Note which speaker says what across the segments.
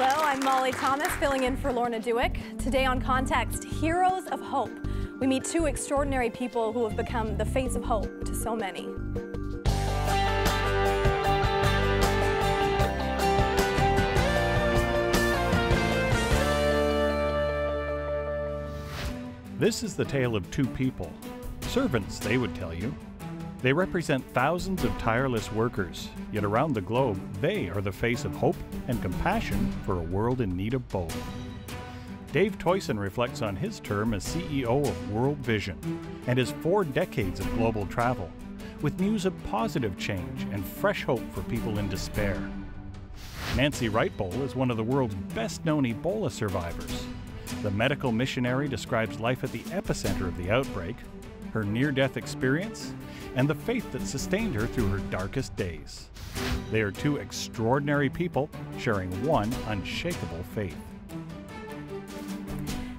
Speaker 1: Hello, I'm Molly Thomas, filling in for Lorna Dewick. Today on Context, Heroes of Hope. We meet two extraordinary people who have become the face of hope to so many.
Speaker 2: This is the tale of two people. Servants, they would tell you. They represent thousands of tireless workers, yet around the globe, they are the face of hope and compassion for a world in need of both. Dave Toyson reflects on his term as CEO of World Vision and his 4 decades of global travel, with news of positive change and fresh hope for people in despair. Nancy Wright-Bowl is one of the world's best-known Ebola survivors. The medical missionary describes life at the epicenter of the outbreak, her near-death experience, and the faith that sustained her through her darkest days. They are two extraordinary people sharing one unshakable faith.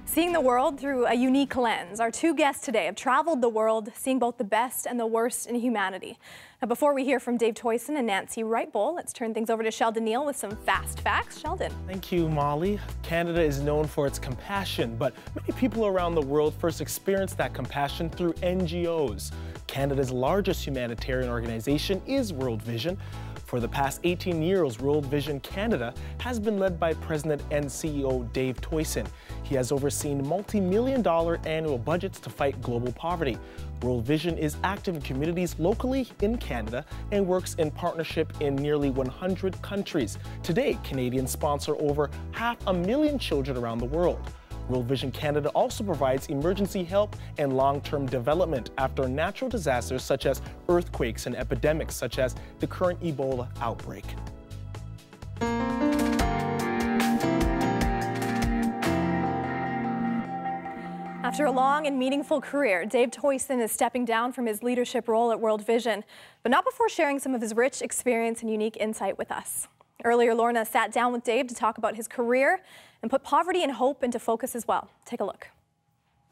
Speaker 1: Seeing the world through a unique lens, our two guests today have traveled the world, seeing both the best and the worst in humanity. Now, before we hear from Dave Toyson and Nancy Wright-Bowl, let's turn things over to Sheldon Neal with some fast facts. Sheldon.
Speaker 3: Thank you, Molly. Canada is known for its compassion, but many people around the world first experience that compassion through NGOs. Canada's largest humanitarian organization is World Vision. For the past 18 years, World Vision Canada has been led by President and CEO Dave Toyson. He has overseen multi-million-dollar annual budgets to fight global poverty. World Vision is active in communities locally in Canada and works in partnership in nearly 100 countries. Today, Canadians sponsor over 500,000 children around the world. World Vision Canada also provides emergency help and long-term development after natural disasters such as earthquakes and epidemics such as the current Ebola outbreak.
Speaker 1: After a long and meaningful career, Dave Toyson is stepping down from his leadership role at World Vision, but not before sharing some of his rich experience and unique insight with us. Earlier, Lorna sat down with Dave to talk about his career and put poverty and hope into focus as well. Take a look.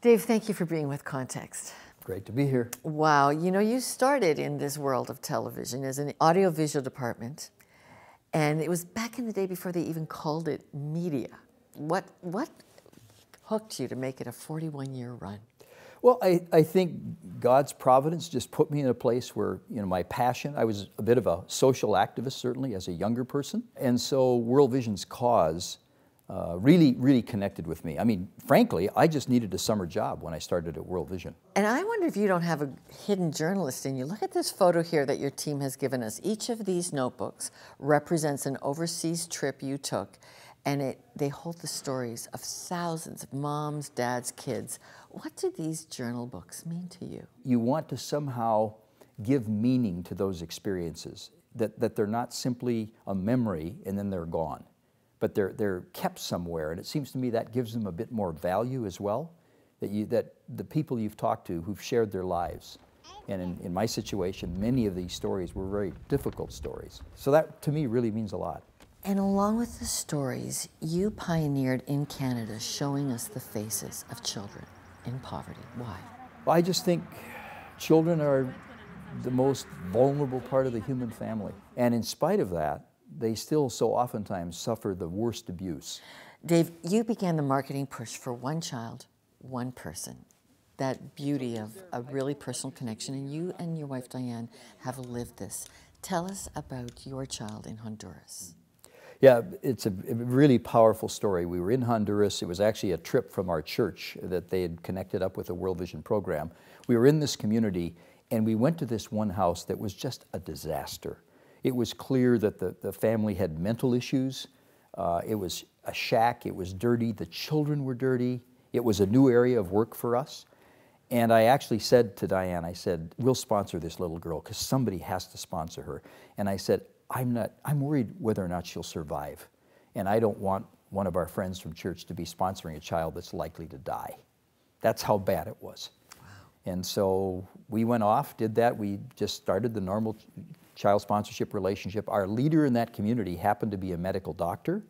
Speaker 4: Dave, thank you for being with Context.
Speaker 5: Great to be here.
Speaker 4: Wow, you know, you started in this world of television as an audiovisual department, and it was back in the day before they even called it media. What hooked you to make it a 41-year run?
Speaker 5: Well, I think God's providence just put me in a place where, you know, my passion, I was a bit of a social activist, certainly, as a younger person. And so World Vision's cause really connected with me. I mean, frankly, I just needed a summer job when I started at World Vision.
Speaker 4: And I wonder if you don't have a hidden journalist in you. Look at this photo here that your team has given us. Each of these notebooks represents an overseas trip you took, and they hold the stories of thousands of moms, dads, kids. What do these journal books mean to you? You
Speaker 5: want to somehow give meaning to those experiences, that they're not simply a memory and then they're gone, but they're kept somewhere, and it seems to me that gives them a bit more value as well, that the people you've talked to who've shared their lives, and in my situation, many of these stories were very difficult stories. So that, to me, really means a lot.
Speaker 4: And along with the stories, you pioneered in Canada showing us the faces of children in poverty. Why?
Speaker 5: Well, I just think children are the most vulnerable part of the human family. And in spite of that, they still so oftentimes suffer the worst abuse.
Speaker 4: Dave, you began the marketing push for one child, one person. That beauty of a really personal connection, and you and your wife Diane have lived this. Tell us about your child in Honduras.
Speaker 5: Yeah, it's a really powerful story. We were in Honduras. It was actually a trip from our church that they had connected up with the World Vision program. We were in this community, and we went to this one house that was just a disaster. It was clear that the family had mental issues. It was a shack. It was dirty. The children were dirty. It was a new area of work for us. And I actually said to Diane, I said, we'll sponsor this little girl because somebody has to sponsor her. And I said, I'm worried whether or not she'll survive. And I don't want one of our friends from church to be sponsoring a child that's likely to die. That's how bad it was. Wow. And so we went off, did that. We just started the normal child sponsorship relationship. Our leader in that community happened to be a medical doctor.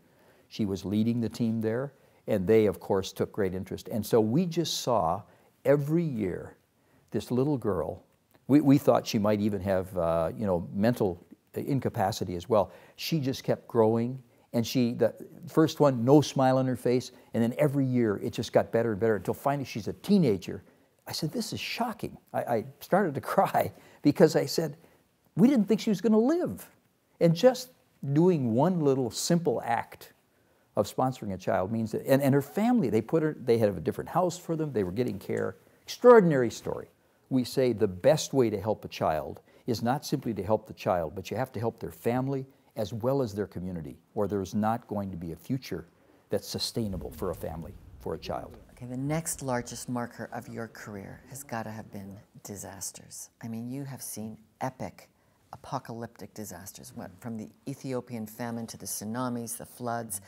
Speaker 5: She was leading the team there, and they, of course, took great interest. And so we just saw every year this little girl. We thought she might even have mental incapacity as well. She just kept growing And the first one, no smile on her face, and then every year it just got better and better until finally she's a teenager. I said, this is shocking. I started to cry because I said, we didn't think she was going to live. And just doing one little simple act of sponsoring a child means that, and her family, they had a different house for them, they were getting care. Extraordinary story. We say the best way to help a child is not simply to help the child, but you have to help their family as well as their community, or there's not going to be a future that's sustainable for a family, for a child.
Speaker 4: Okay, the next largest marker of your career has got to have been disasters. I mean, you have seen epic, apocalyptic disasters, from the Ethiopian famine to the tsunamis, the floods.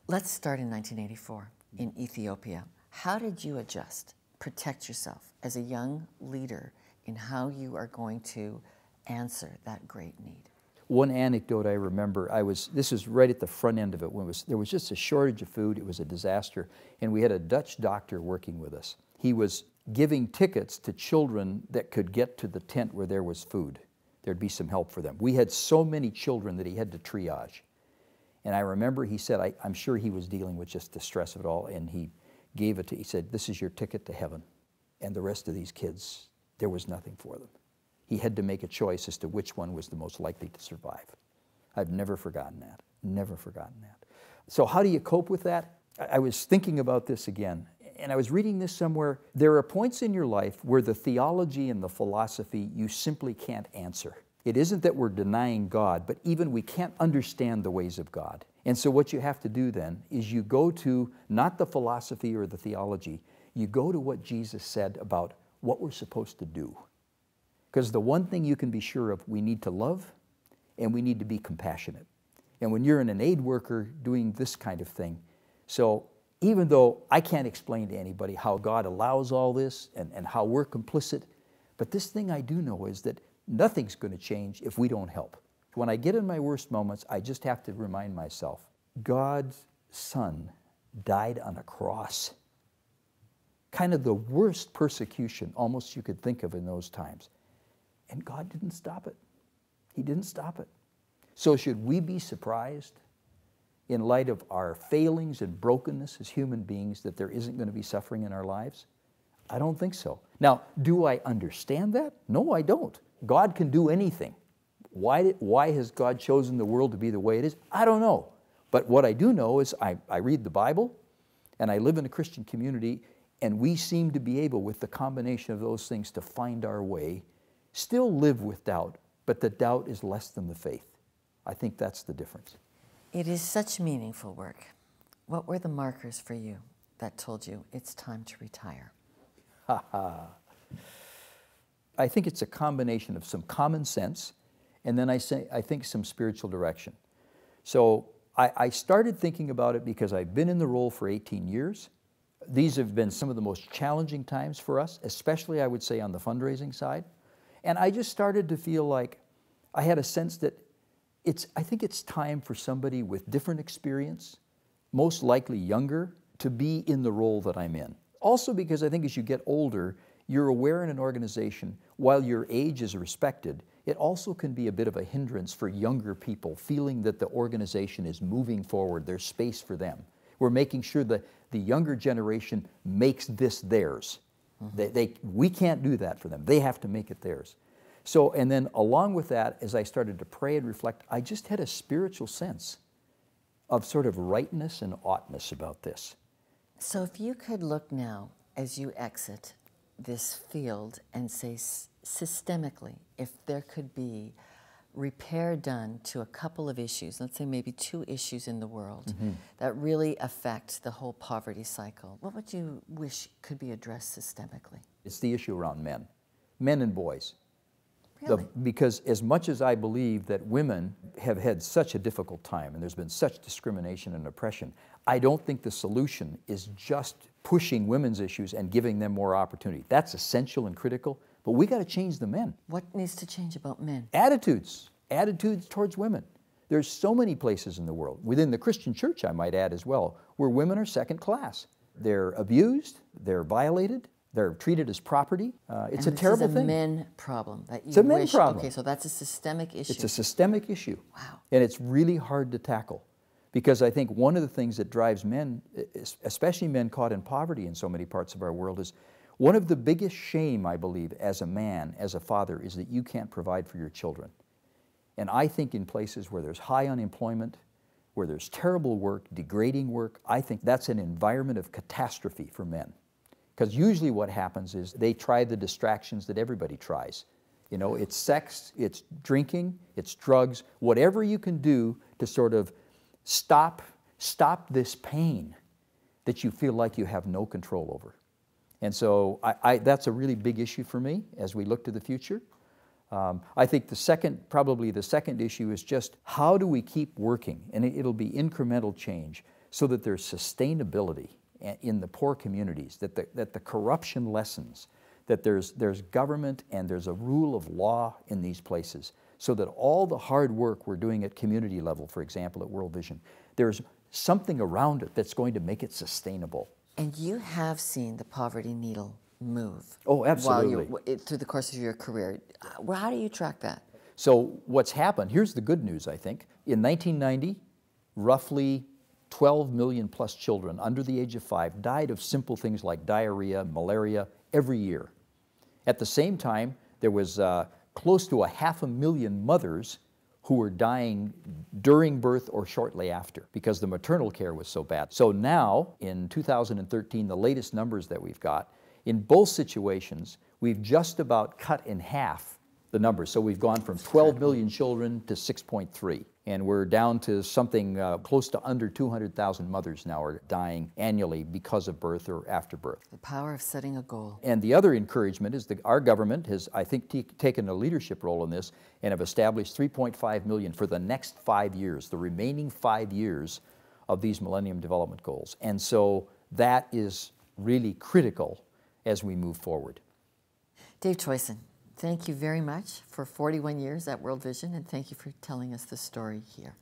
Speaker 4: Let's start in 1984 in Ethiopia. How did you adjust, protect yourself as a young leader in how you are going to answer that great need?
Speaker 5: One anecdote I remember, this was right at the front end of it, when there was just a shortage of food, it was a disaster, and we had a Dutch doctor working with us. He was giving tickets to children that could get to the tent where there was food. There'd be some help for them. We had so many children that he had to triage. And I remember he said, I'm sure he was dealing with just the stress of it all, and he gave it he said, this is your ticket to heaven. And the rest of these kids, there was nothing for them. He had to make a choice as to which one was the most likely to survive. I've never forgotten that, never forgotten that. So how do you cope with that? I was thinking about this again, and I was reading this somewhere. There are points in your life where the theology and the philosophy you simply can't answer. It isn't that we're denying God, but even we can't understand the ways of God. And so what you have to do then is you go to not the philosophy or the theology, you go to what Jesus said about what we're supposed to do. Because the one thing you can be sure of, we need to love and we need to be compassionate. And when you're an aid worker doing this kind of thing, so even though I can't explain to anybody how God allows all this and how we're complicit, but this thing I do know is that nothing's going to change if we don't help. When I get in my worst moments, I just have to remind myself, God's Son died on a cross. Kind of the worst persecution almost you could think of in those times. And God didn't stop it. He didn't stop it. So should we be surprised in light of our failings and brokenness as human beings that there isn't going to be suffering in our lives? I don't think so. Now, do I understand that? No, I don't. God can do anything. Why has God chosen the world to be the way it is? I don't know. But what I do know is I read the Bible and I live in a Christian community, and we seem to be able, with the combination of those things, to find our way. Still live with doubt, but the doubt is less than the faith. I think that's the difference.
Speaker 4: It is such meaningful work. What were the markers for you that told you it's time to retire?
Speaker 5: I think it's a combination of some common sense, and then I think some spiritual direction. So I started thinking about it because I've been in the role for 18 years. These have been some of the most challenging times for us, especially I would say on the fundraising side. And I just started to feel like I had a sense that I think it's time for somebody with different experience, most likely younger, to be in the role that I'm in. Also because I think as you get older, you're aware in an organization, while your age is respected, it also can be a bit of a hindrance for younger people feeling that the organization is moving forward, there's space for them. We're making sure that the younger generation makes this theirs. We can't do that for them. They have to make it theirs. So, and then along with that, as I started to pray and reflect, I just had a spiritual sense of sort of rightness and oughtness about this.
Speaker 4: So if you could look now as you exit this field and say systemically, if there could be repair done to a couple of issues, let's say maybe 2 issues in the world that really affect the whole poverty cycle, what would you wish could be addressed systemically?
Speaker 5: It's the issue around men and boys.
Speaker 4: Really?
Speaker 5: Because as much as I believe that women have had such a difficult time and there's been such discrimination and oppression, I don't think the solution is just pushing women's issues and giving them more opportunity. That's essential and critical, but we got to change the men.
Speaker 4: What needs to change about men?
Speaker 5: Attitudes towards women. There's so many places in the world, within the Christian church I might add as well, where women are second class. They're abused, they're violated, they're treated as property. It's a terrible thing.
Speaker 4: It's a men problem.
Speaker 5: It's a men problem.
Speaker 4: Okay, so that's a systemic issue.
Speaker 5: It's a systemic issue.
Speaker 4: Wow.
Speaker 5: And it's really hard to tackle. Because I think one of the things that drives men, especially men caught in poverty in so many parts of our world, is one of the biggest shame, I believe, as a man, as a father, is that you can't provide for your children. And I think in places where there's high unemployment, where there's terrible work, degrading work, I think that's an environment of catastrophe for men. Because usually what happens is they try the distractions that everybody tries. You know, it's sex, it's drinking, it's drugs, whatever you can do to sort of stop this pain that you feel like you have no control over. And so that's a really big issue for me as we look to the future. I think probably the second issue is just how do we keep working, and it'll be incremental change, so that there's sustainability in the poor communities, that the corruption lessens, that there's government and there's a rule of law in these places, so that all the hard work we're doing at community level, for example, at World Vision, there's something around it that's going to make it sustainable.
Speaker 4: And you have seen the poverty needle move.
Speaker 5: Oh, absolutely.
Speaker 4: Through the course of your career. Well, how do you track that?
Speaker 5: So what's happened, here's the good news, I think. In 1990, roughly 12 million plus children under the age of 5 died of simple things like diarrhea, malaria, every year. At the same time, there was close to 500,000 mothers who were dying during birth or shortly after because the maternal care was so bad. So now, in 2013, the latest numbers that we've got, in both situations, we've just about cut in half the numbers. So we've gone from 12 million children to 6.3. And we're down to something close to under 200,000 mothers now are dying annually because of birth or after birth.
Speaker 4: The power of setting a goal.
Speaker 5: And the other encouragement is that our government has, I think, taken a leadership role in this and have established 3.5 million for the next 5 years, the remaining 5 years of these Millennium Development Goals. And so that is really critical as we move forward.
Speaker 4: Dave Toyson, thank you very much for 41 years at World Vision, and thank you for telling us the story here.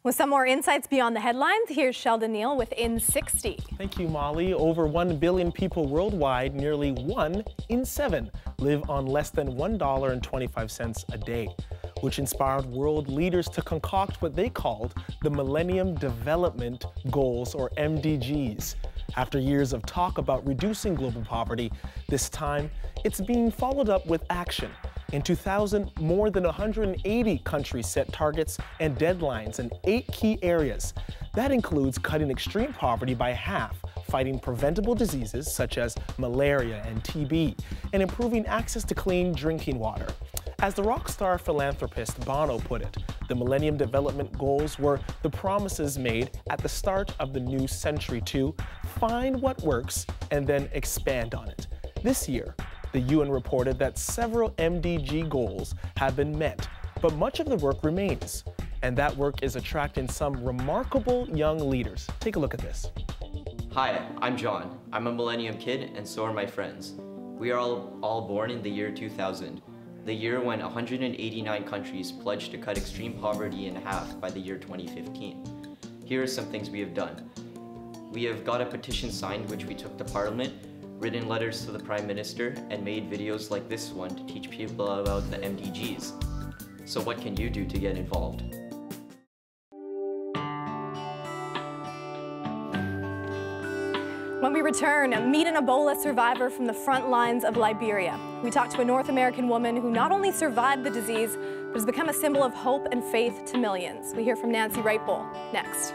Speaker 1: With some more insights beyond the headlines, here's Sheldon Neal with In 60.
Speaker 3: Thank you, Molly. Over 1 billion people worldwide, nearly 1 in 7, live on less than $1.25 a day, which inspired world leaders to concoct what they called the Millennium Development Goals, or MDGs. After years of talk about reducing global poverty, this time it's being followed up with action. In 2000, more than 180 countries set targets and deadlines in 8 key areas. That includes cutting extreme poverty by half, fighting preventable diseases such as malaria and TB, and improving access to clean drinking water. As the rock star philanthropist Bono put it, the Millennium Development Goals were the promises made at the start of the new century to find what works and then expand on it. This year, the UN reported that several MDG goals have been met, but much of the work remains. And that work is attracting some remarkable young leaders. Take a look at this.
Speaker 6: Hi, I'm John. I'm a Millennium kid, and so are my friends. We are all born in the year 2000, the year when 189 countries pledged to cut extreme poverty in half by the year 2015. Here are some things we have done. We have got a petition signed, which we took to Parliament, written letters to the Prime Minister, and made videos like this one to teach people about the MDGs. So what can you do to get involved?
Speaker 1: When we return, meet an Ebola survivor from the front lines of Liberia. We talk to a North American woman who not only survived the disease, but has become a symbol of hope and faith to millions. We hear from Nancy Wright-Bull next.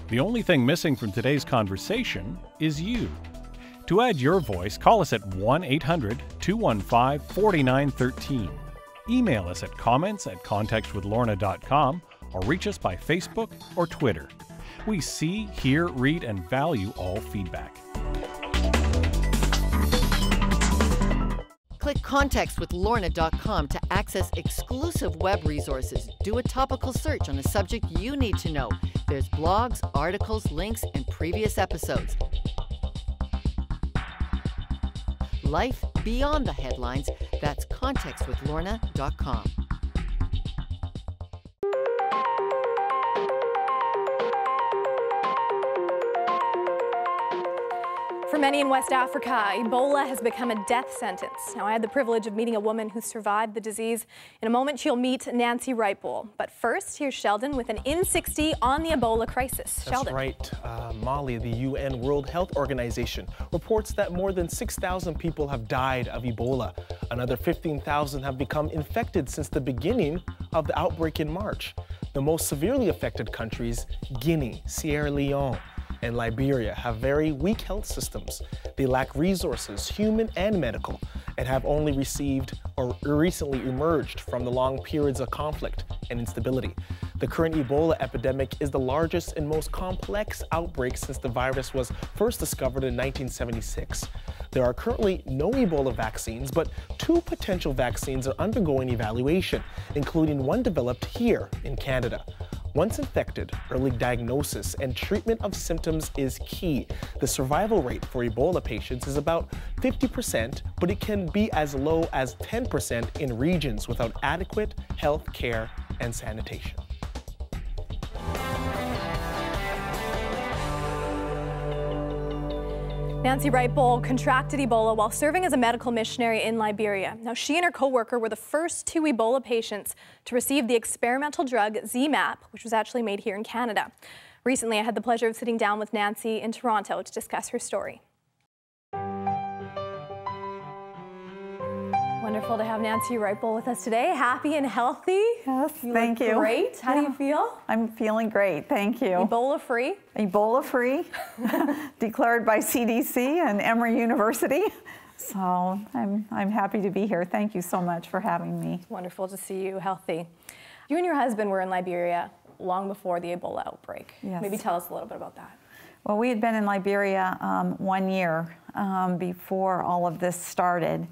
Speaker 2: The only thing missing from today's conversation is you. To add your voice, call us at 1-800-215-4913. Email us at comments@contextwithlorna.com or reach us by Facebook or Twitter. We see, hear, read, and value all feedback.
Speaker 7: Click contextwithlorna.com to access exclusive web resources. Do a topical search on a subject you need to know. There's blogs, articles, links, and previous episodes. Life beyond the headlines. That's contextwithlorna.com.
Speaker 1: For many in West Africa, Ebola has become a death sentence. Now, I had the privilege of meeting a woman who survived the disease. In a moment, she'll meet Nancy Wright-Bowl. But first, here's Sheldon with an In60 on the Ebola crisis. Sheldon.
Speaker 3: That's right. Molly, the UN World Health Organization, reports that more than 6,000 people have died of Ebola. Another 15,000 have become infected since the beginning of the outbreak in March. The most severely affected countries, Guinea, Sierra Leone, and Liberia, have very weak health systems. They lack resources, human and medical, and have only received or recently emerged from the long periods of conflict and instability. The current Ebola epidemic is the largest and most complex outbreak since the virus was first discovered in 1976. There are currently no Ebola vaccines, but 2 potential vaccines are undergoing evaluation, including one developed here in Canada. Once infected, early diagnosis and treatment of symptoms is key. The survival rate for Ebola patients is about 50%, but it can be as low as 10% in regions without adequate health care and sanitation.
Speaker 1: Nancy Wright-Bowl contracted Ebola while serving as a medical missionary in Liberia. Now, she and her co-worker were the first 2 Ebola patients to receive the experimental drug ZMapp, which was actually made here in Canada. Recently, I had the pleasure of sitting down with Nancy in Toronto to discuss her story. Wonderful to have Nancy Wright-Bowl with us today. Happy and healthy.
Speaker 8: Yes,
Speaker 1: You
Speaker 8: thank
Speaker 1: look
Speaker 8: you.
Speaker 1: Great. How do you feel?
Speaker 8: I'm feeling great, thank you.
Speaker 1: Ebola-free?
Speaker 8: Ebola-free, declared by CDC and Emory University. So I'm happy to be here. Thank you so much for having me.
Speaker 1: Wonderful to see you healthy. You and your husband were in Liberia long before the Ebola outbreak.
Speaker 8: Yes.
Speaker 1: Maybe tell us a little bit about that.
Speaker 8: Well, we had been in Liberia 1 year before all of this started,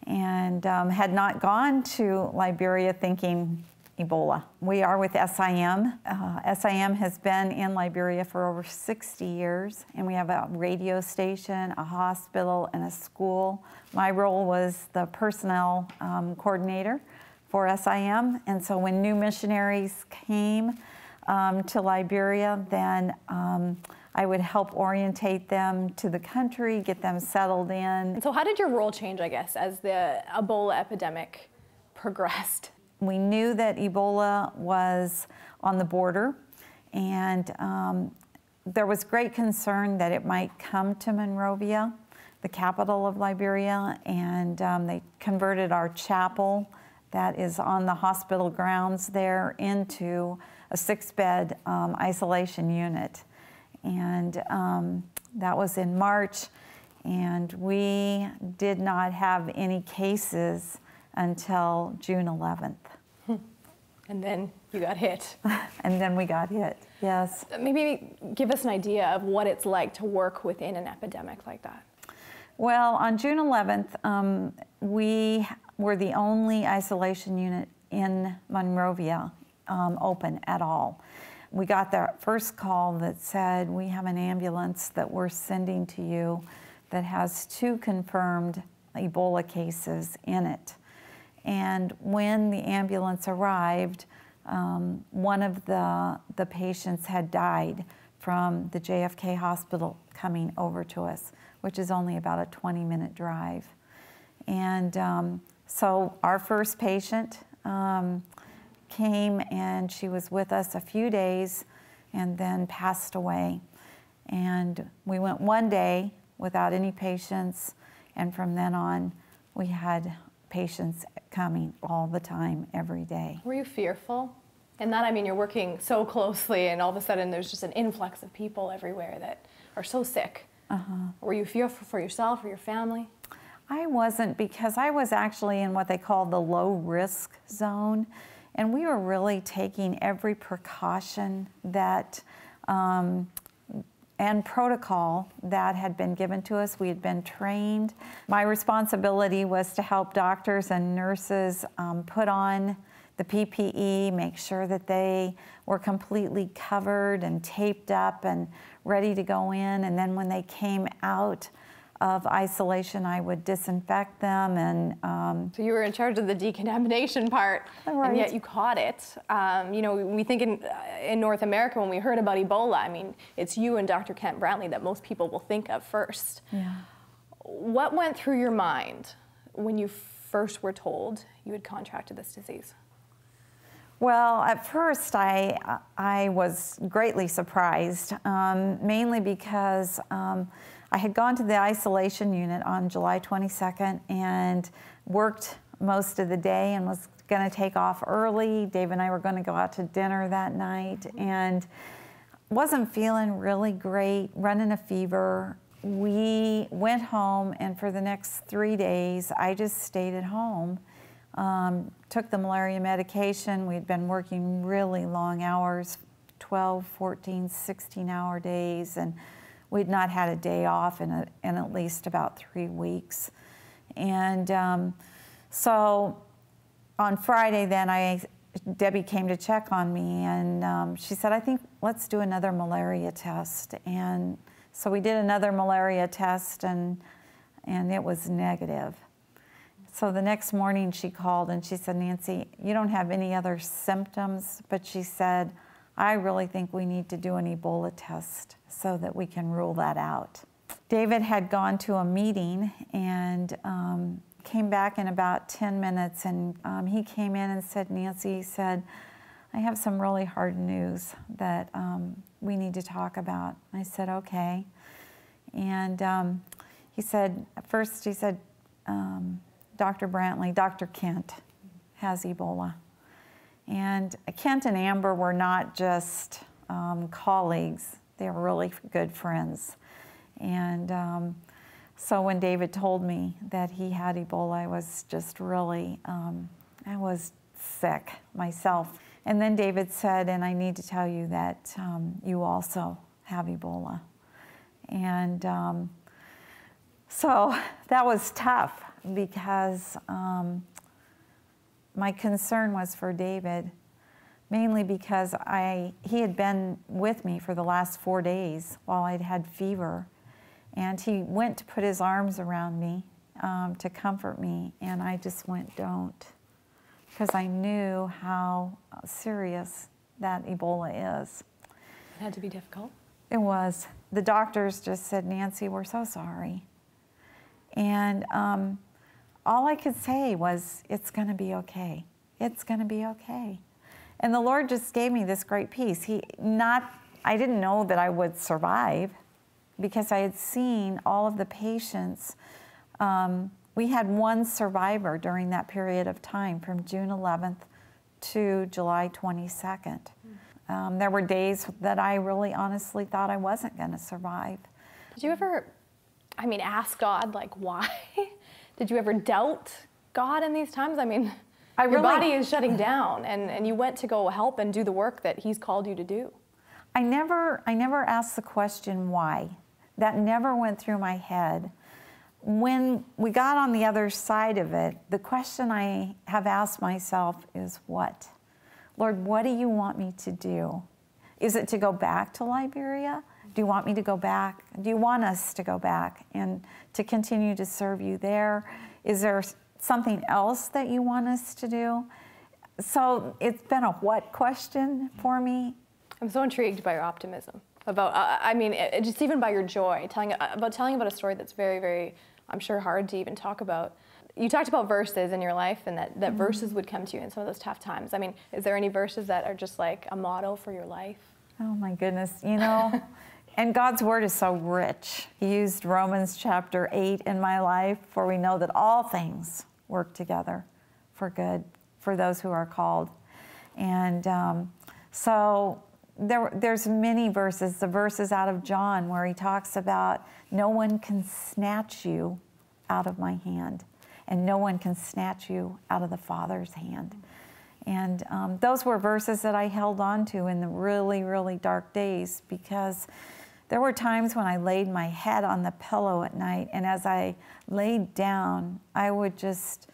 Speaker 8: and had not gone to Liberia thinking Ebola. We are with SIM. SIM has been in Liberia for over 60 years, and we have a radio station, a hospital, and a school. My role was the personnel coordinator for SIM, and so when new missionaries came to Liberia, then I would help orientate them to the country, get them settled in.
Speaker 1: And so how did your role change, I guess, as the Ebola epidemic progressed?
Speaker 8: We knew that Ebola was on the border, and there was great concern that it might come to Monrovia, the capital of Liberia, and they converted our chapel that is on the hospital grounds there into a 6-bed isolation unit. And that was in March, and we did not have any cases until June 11th.
Speaker 1: And then you got hit.
Speaker 8: And then we got hit, yes.
Speaker 1: Maybe give us an idea of what it's like to work within an epidemic like that.
Speaker 8: Well, on June 11th, we were the only isolation unit in Monrovia open at all. We got that first call that said, we have an ambulance that we're sending to you that has 2 confirmed Ebola cases in it. And when the ambulance arrived, one of the patients had died from the JFK hospital coming over to us, which is only about a 20-minute drive. And so our first patient came, and she was with us a few days and then passed away. And we went 1 day without any patients, and from then on we had patients coming all the time, every day.
Speaker 1: Were you fearful? And that, I mean, you're working so closely and all of a sudden there's just an influx of people everywhere that are so sick. Were you fearful for yourself or your family?
Speaker 8: I wasn't, because I was actually in what they call the low risk zone. And we were really taking every precaution that and protocol that had been given to us. We had been trained. My responsibility was to help doctors and nurses put on the PPE, make sure that they were completely covered and taped up and ready to go in. And then when they came out, of isolation. I would disinfect them, and
Speaker 1: so you were in charge of the decontamination part,
Speaker 8: right.
Speaker 1: And yet you caught it. You know, we think in North America, when we heard about Ebola, I mean, it's you and Dr. Kent Brantley that most people will think of first.
Speaker 8: Yeah.
Speaker 1: What went through your mind when you first were told you had contracted this disease?
Speaker 8: Well, at first I was greatly surprised, mainly because I had gone to the isolation unit on July 22nd and worked most of the day and was going to take off early. Dave and I were going to go out to dinner that night and wasn't feeling really great, running a fever. We went home, and for the next 3 days, I just stayed at home. Took the malaria medication. We'd been working really long hours, 12, 14, 16-hour days, and we'd not had a day off in at least about 3 weeks. And so on Friday then, Debbie came to check on me, and she said, I think let's do another malaria test. And so we did another malaria test, and it was negative. So the next morning she called and she said, Nancy, you don't have any other symptoms, but she said, I really think we need to do an Ebola test so that we can rule that out. David had gone to a meeting and came back in about 10 minutes, and he came in and said, Nancy, he said, I have some really hard news that we need to talk about. I said, okay. And he said, first he said, Dr. Brantley, Dr. Kent has Ebola. And Kent and Amber were not just colleagues, they were really good friends. And so when David told me that he had Ebola, I was just really, I was sick myself. And then David said, and I need to tell you that you also have Ebola. And so that was tough, because my concern was for David, mainly because he had been with me for the last 4 days while I'd had fever. And he went to put his arms around me to comfort me, and I just went, don't, because I knew how serious that Ebola is.
Speaker 1: It had to be difficult.
Speaker 8: It was. The doctors just said, Nancy, we're so sorry. And all I could say was, it's going to be okay. It's going to be okay. And the Lord just gave me this great peace. I didn't know that I would survive, because I had seen all of the patients. We had one survivor during that period of time, from June 11th to July 22nd. There were days that I really honestly thought I wasn't going to survive.
Speaker 1: Did you ever, I mean, ask God, like, why? Did you ever doubt God in these times? I mean, your body is shutting down, and you went to go help and do the work that He's called you to do.
Speaker 8: I never asked the question why. That never went through my head. When we got on the other side of it, the question I have asked myself is, what? Lord, what do you want me to do? Is it to go back to Liberia? Do you want me to go back? Do you want us to go back and to continue to serve you there? Is there something else that you want us to do? So it's been a what question for me.
Speaker 1: I'm so intrigued by your optimism. About, I mean, just even by your joy, telling about a story that's very, very, I'm sure, hard to even talk about. You talked about verses in your life, and that verses would come to you in some of those tough times. I mean, is there any verses that are just like a motto for your life?
Speaker 8: Oh my goodness, you know, and God's word is so rich. He used Romans chapter 8 in my life, for we know that all things work together for good for those who are called. And so there's many verses, the verses out of John where he talks about no one can snatch you out of my hand, and no one can snatch you out of the Father's hand. And those were verses that I held on to in the really, really dark days, because there were times when I laid my head on the pillow at night, and as I laid down, I would just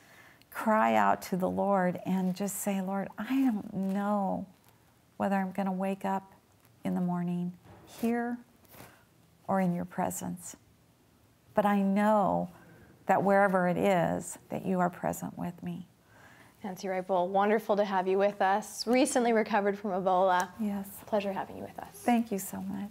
Speaker 8: cry out to the Lord and just say, Lord, I don't know whether I'm going to wake up in the morning here or in your presence. but I know that wherever it is, that you are present with me.
Speaker 1: Nancy Wright-Bull, wonderful to have you with us. Recently recovered from Ebola.
Speaker 8: Yes.
Speaker 1: Pleasure having you with us.
Speaker 8: Thank you so much.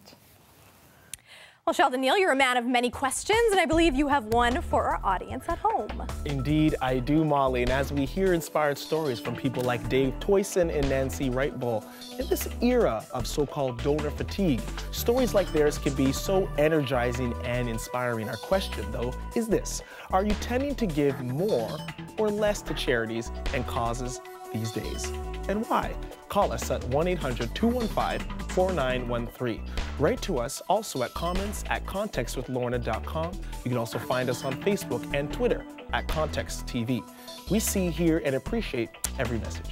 Speaker 1: Well, Sheldon Neal, you're a man of many questions, and I believe you have one for our audience at home.
Speaker 3: Indeed, I do, Molly. And as we hear inspired stories from people like Dave Toyson and Nancy Wright-Bull, in this era of so-called donor fatigue, stories like theirs can be so energizing and inspiring. Our question, though, is this: are you tending to give more or less to charities and causes these days? And why? Call us at 1-800-215-4913. Write to us also at comments@contextwithlorna.com. You can also find us on Facebook and Twitter at Context TV. We see, hear, and appreciate every message.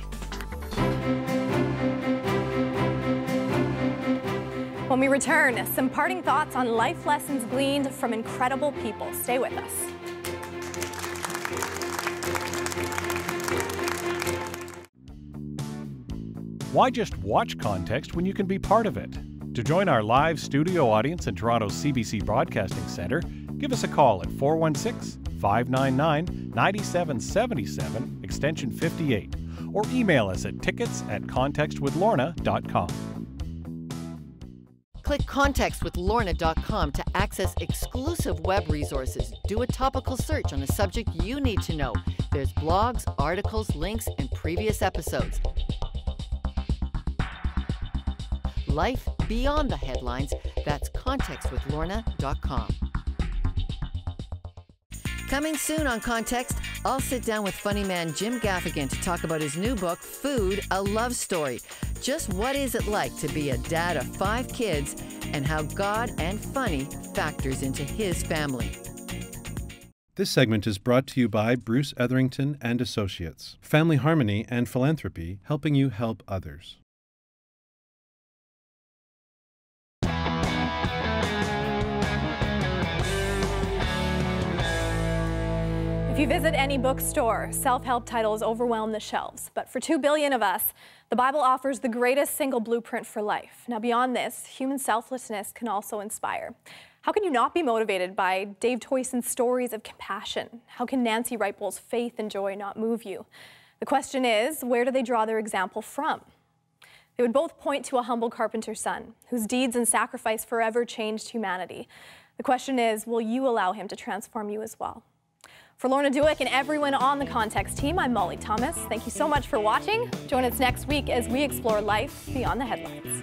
Speaker 1: When we return, some parting thoughts on life lessons gleaned from incredible people. Stay with us.
Speaker 2: Why just watch Context when you can be part of it? To join our live studio audience in Toronto's CBC Broadcasting Centre, give us a call at 416-599-9777, extension 58, or email us at tickets@contextwithlorna.com.
Speaker 7: Click contextwithlorna.com to access exclusive web resources. Do a topical search on a subject you need to know. There's blogs, articles, links, and previous episodes. Life beyond the headlines. That's contextwithlorna.com. Coming soon on Context, I'll sit down with funny man Jim Gaffigan to talk about his new book, Food, A Love Story. Just what is it like to be a dad of 5 kids and how God and funny factors into his family.
Speaker 9: This segment is brought to you by Bruce Etherington and Associates, Family Harmony and Philanthropy, helping you help others.
Speaker 1: If you visit any bookstore, self-help titles overwhelm the shelves. But for 2 billion of us, the Bible offers the greatest single blueprint for life. Now, beyond this, human selflessness can also inspire. How can you not be motivated by Dave Toyson's stories of compassion? How can Nancy Wright-Bull's faith and joy not move you? The question is, where do they draw their example from? They would both point to a humble carpenter's son, whose deeds and sacrifice forever changed humanity. The question is, will you allow him to transform you as well? For Lorna Dueck and everyone on the Context team, I'm Molly Thomas. Thank you so much for watching. Join us next week as we explore life beyond the headlines.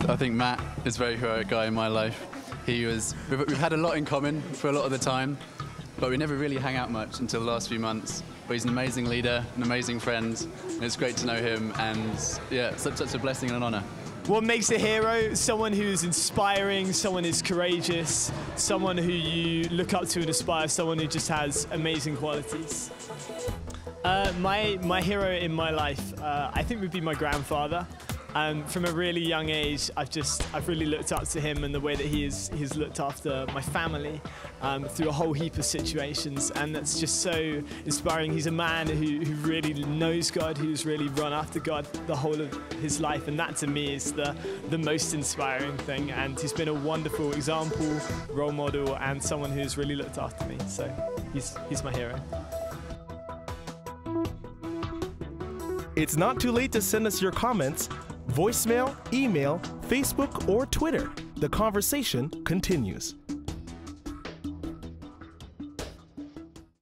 Speaker 10: I think Matt is a very heroic guy in my life. We've had a lot in common for a lot of the time, but we never really hang out much until the last few months. But he's an amazing leader, an amazing friend, and it's great to know him, and yeah, such a blessing and an honor.
Speaker 11: What makes a hero? Someone who's inspiring, someone who's courageous, someone who you look up to and aspire, someone who just has amazing qualities. My hero in my life, I think would be my grandfather. From a really young age, I've really looked up to him and the way that he's looked after my family through a whole heap of situations, and that's just so inspiring. He's a man who really knows God, who's really run after God the whole of his life, and that to me is the most inspiring thing. And he's been a wonderful example, role model, and someone who's really looked after me. So he's my hero.
Speaker 3: It's not too late to send us your comments. Voicemail, email, Facebook, or Twitter. The conversation continues.